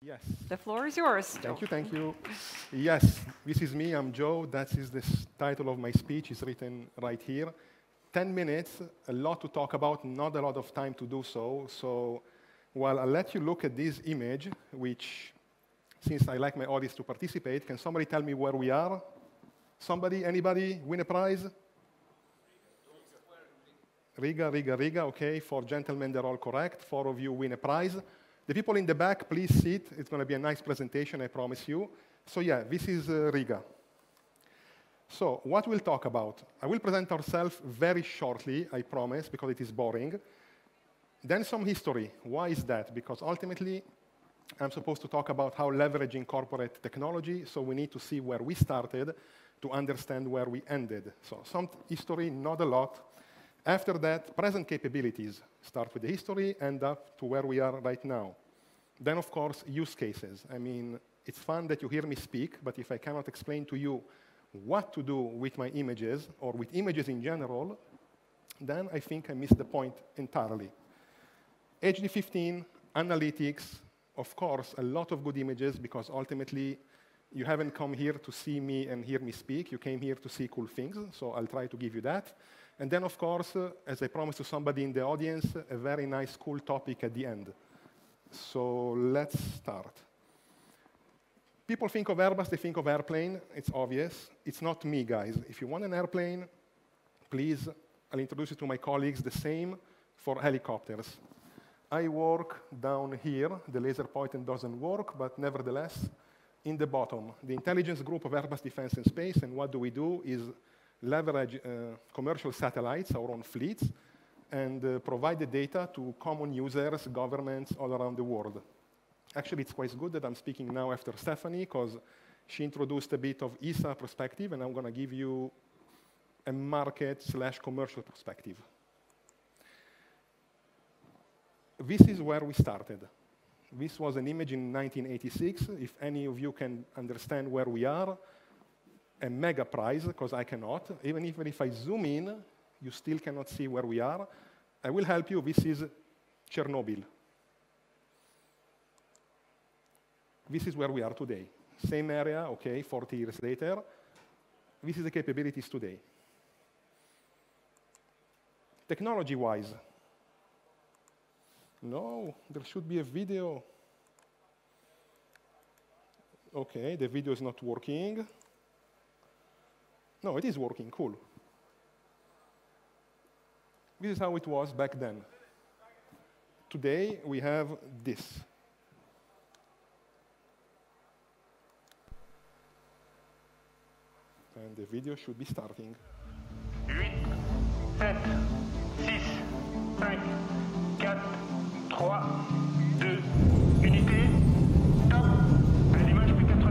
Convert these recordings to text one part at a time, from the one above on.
Yes. The floor is yours, Joe. Thank you, thank you. Yes, this is me, I'm Joe. That is the title of my speech, is written right here. 10 minutes, a lot to talk about, not a lot of time to do so. So, well, I'll let you look at this image, which, since I like my audience to participate, can somebody tell me where we are? Somebody, anybody, win a prize? Riga, Riga, Riga, okay. 4 gentlemen, they're all correct. 4 of you win a prize. The people in the back, please sit. It's going to be a nice presentation, I promise you. So yeah, this is Riga. So what we'll talk about? I will present ourselves very shortly, I promise, because it is boring. Then some history. Why is that? Because ultimately, I'm supposed to talk about how leveraging corporate technology, so we need to see where we started to understand where we ended. So some history, not a lot. After that, present capabilities. Start with the history, end up to where we are right now. Then, of course, use cases. I mean, it's fun that you hear me speak, but if I cannot explain to you what to do with my images, or with images in general, then I think I missed the point entirely. HD15, analytics, of course, a lot of good images, because ultimately, you haven't come here to see me and hear me speak. You came here to see cool things, so I'll try to give you that. And then, of course, as I promised to somebody in the audience, a very nice, cool topic at the end. So let's start. People think of Airbus, they think of airplane. It's obvious. It's not me, guys. If you want an airplane, please, I'll introduce you to my colleagues. The same for helicopters. I work down here. The laser pointer doesn't work, but nevertheless, in the bottom, the intelligence group of Airbus Defense and Space, and what do we do is leverage commercial satellites, our own fleets, and provide the data to common users, governments all around the world. Actually, it's quite good that I'm speaking now after Stephanie, because she introduced a bit of ESA perspective, and I'm going to give you a market/commercial perspective. This is where we started. This was an image in 1986. If any of you can understand where we are, a mega prize, because I cannot. Even if I zoom in, you still cannot see where we are. I will help you. This is Chernobyl. This is where we are today. Same area, okay, 40 years later. This is the capabilities today. Technology-wise, no, there should be a video. Okay, the video is not working. No, it is working, cool. This is how it was back then. Today, we have this. And the video should be starting. 8, 7, 6, 5, 4, 3, 2, unité, top. À l'image P80.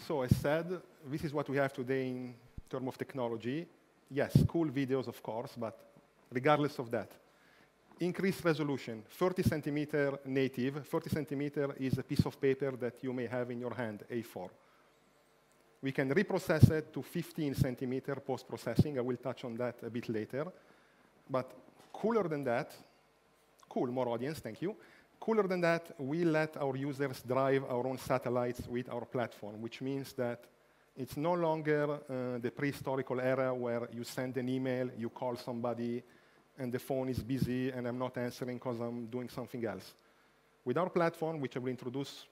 So as said, this is what we have today in terms of technology. Yes, cool videos, of course, but regardless of that, increased resolution, 30 centimeter native. 30 centimeter is a piece of paper that you may have in your hand, A4. We can reprocess it to 15 centimeter post-processing. I will touch on that a bit later. But cooler than that, cool, more audience, thank you. Cooler than that, we let our users drive our own satellites with our platform, which means that it's no longer the prehistorical era where you send an email, you call somebody, and the phone is busy, and I'm not answering because I'm doing something else. With our platform, which I will introduce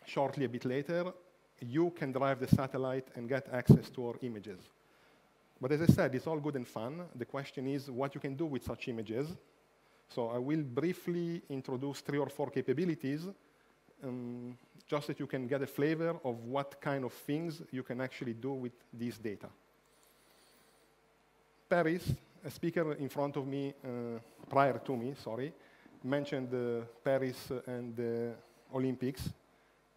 shortly a bit later, you can drive the satellite and get access to our images. But as I said, it's all good and fun. The question is what you can do with such images. So I will briefly introduce 3 or 4 capabilities, just that you can get a flavor of what kind of things you can actually do with these data. Paris, a speaker in front of me, prior to me, sorry, mentioned Paris and the Olympics.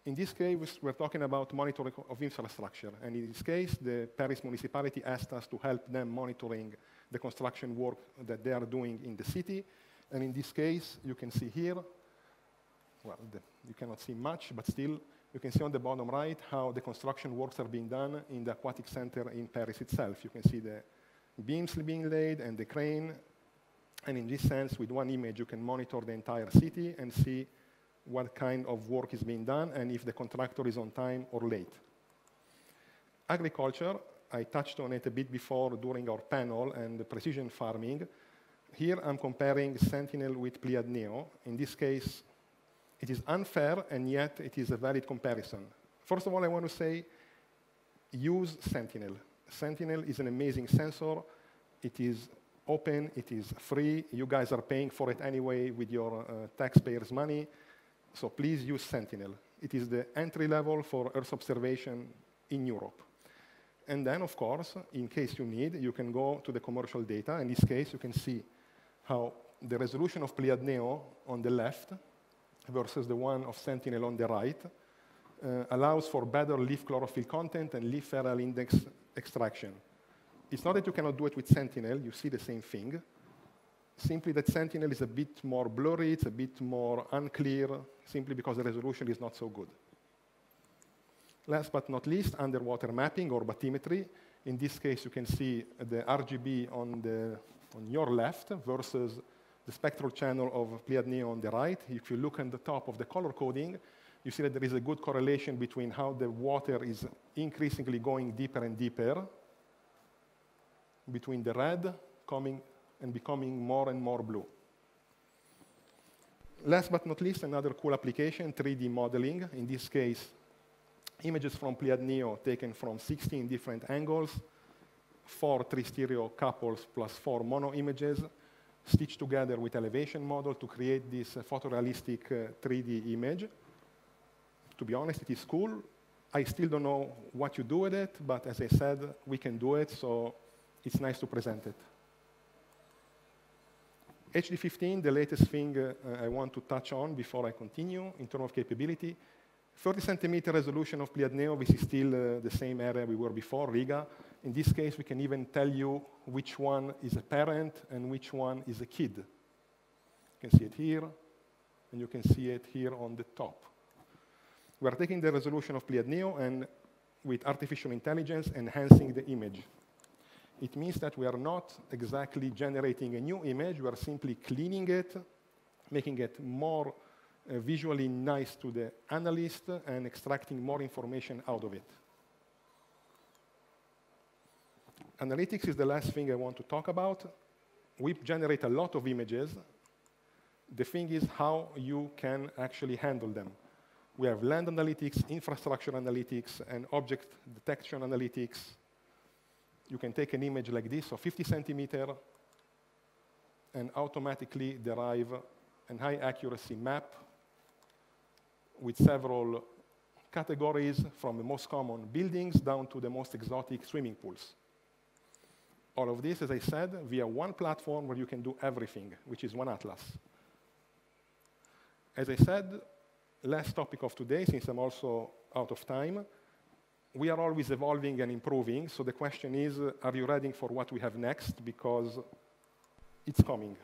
In this case, we're talking about monitoring of infrastructure. And in this case, the Paris municipality asked us to help them monitoring the construction work that they are doing in the city. And in this case, you can see here, well, you cannot see much, but still, you can see on the bottom right how the construction works are being done in the aquatic center in Paris itself. You can see the beams being laid and the crane. And in this sense, with one image, you can monitor the entire city and see what kind of work is being done and if the contractor is on time or late. Agriculture, I touched on it a bit before during our panel, and the precision farming. Here I'm comparing Sentinel with Pleiad Neo. In this case, it is unfair, and yet it is a valid comparison. First of all, I want to say, use Sentinel. Sentinel is an amazing sensor. It is open, it is free. You guys are paying for it anyway with your taxpayers' money. So please use Sentinel. It is the entry level for Earth observation in Europe. And then, of course, in case you need, you can go to the commercial data. In this case, you can see how the resolution of Pleiad Neo on the left versus the one of Sentinel on the right allows for better leaf chlorophyll content and leaf feral index extraction. It's not that you cannot do it with Sentinel. You see the same thing. Simply that Sentinel is a bit more blurry, it's a bit more unclear, simply because the resolution is not so good. Last but not least, underwater mapping or bathymetry. In this case, you can see the RGB on your left versus the spectral channel of Pleiad Neo on the right. If you look at the top of the color coding, you see that there is a good correlation between how the water is increasingly going deeper and deeper, between the red coming and becoming more and more blue. Last but not least, another cool application, 3D modeling. In this case, images from Pleiad Neo taken from 16 different angles, 4 3-stereo couples plus 4 mono images, stitched together with elevation model to create this photorealistic 3D image. To be honest, it is cool. I still don't know what you do with it, but as I said, we can do it, so it's nice to present it. HD15, the latest thing I want to touch on before I continue in terms of capability. 30 centimeter resolution of Pleiad Neo, this is still the same area we were before, Riga. In this case, we can even tell you which one is a parent and which one is a kid. You can see it here, and you can see it here on the top. We are taking the resolution of Pleiad Neo and with artificial intelligence enhancing the image. It means that we are not exactly generating a new image, we are simply cleaning it, making it more visually nice to the analyst and extracting more information out of it. Analytics is the last thing I want to talk about. We generate a lot of images. The thing is how you can actually handle them. We have land analytics, infrastructure analytics, and object detection analytics. You can take an image like this of 50 centimeter and automatically derive a high accuracy map with several categories from the most common buildings down to the most exotic swimming pools. All of this, as I said, via one platform where you can do everything, which is one atlas. As I said, last topic of today, since I'm also out of time, we are always evolving and improving, so the question is, are you ready for what we have next? Because it's coming.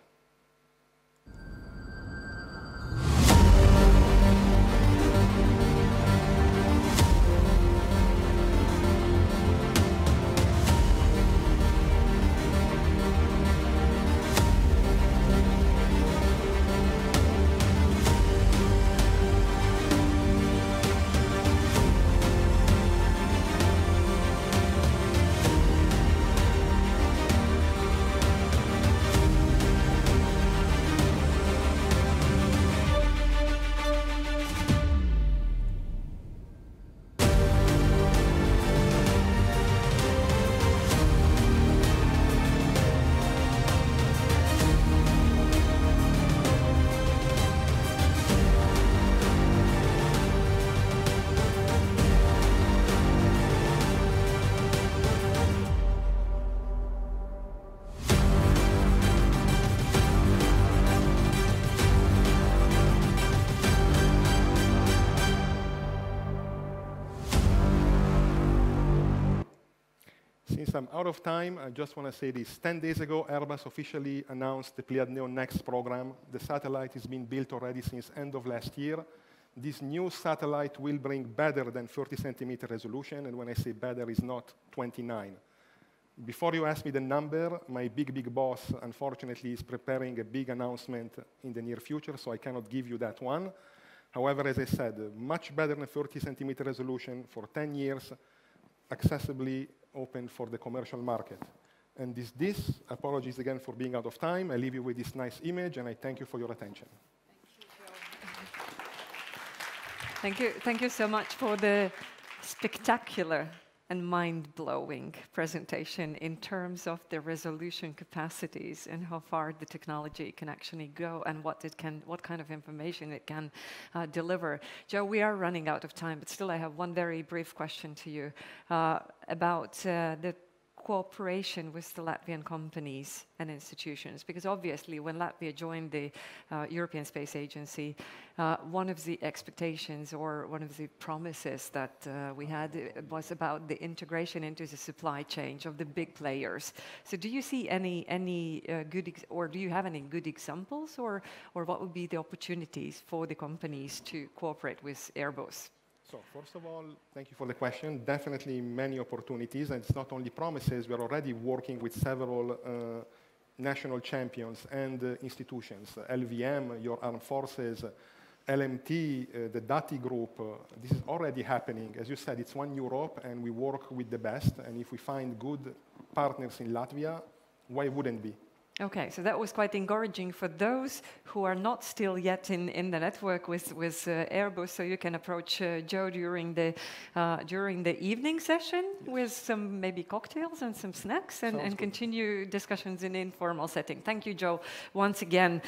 Since I'm out of time, I just want to say this. 10 days ago, Airbus officially announced the Pléiades Neo Next program. The satellite is being built already since end of last year. This new satellite will bring better than 30 centimeter resolution, and when I say better, it's not 29. Before you ask me the number, my big boss, unfortunately, is preparing a big announcement in the near future, so I cannot give you that one. However, as I said, much better than 30 centimeter resolution for 10 years, accessibly open for the commercial market. And this, apologies again for being out of time. I leave you with this nice image, and I thank you for your attention. Thank you so much for the spectacular and mind-blowing presentation in terms of the resolution capacities and how far the technology can actually go and what kind of information it can deliver. Joe, we are running out of time, but still I have one very brief question to you about the cooperation with the Latvian companies and institutions, because obviously when Latvia joined the European Space Agency, one of the expectations or one of the promises that we had was about the integration into the supply chain of the big players. So do you see any good, or do you have any good examples, or what would be the opportunities for the companies to cooperate with Airbus? So first of all, thank you for the question. Definitely many opportunities, and it's not only promises. We are already working with several national champions and institutions. LVM, your armed forces, LMT, the DATI group. This is already happening. As you said, it's one Europe, and we work with the best. And if we find good partners in Latvia, why wouldn't be? Okay, so that was quite encouraging for those who are not still yet in the network with Airbus. So you can approach Joe during the evening session with some maybe cocktails and some snacks, and continue discussions in informal setting. Thank you, Joe, once again.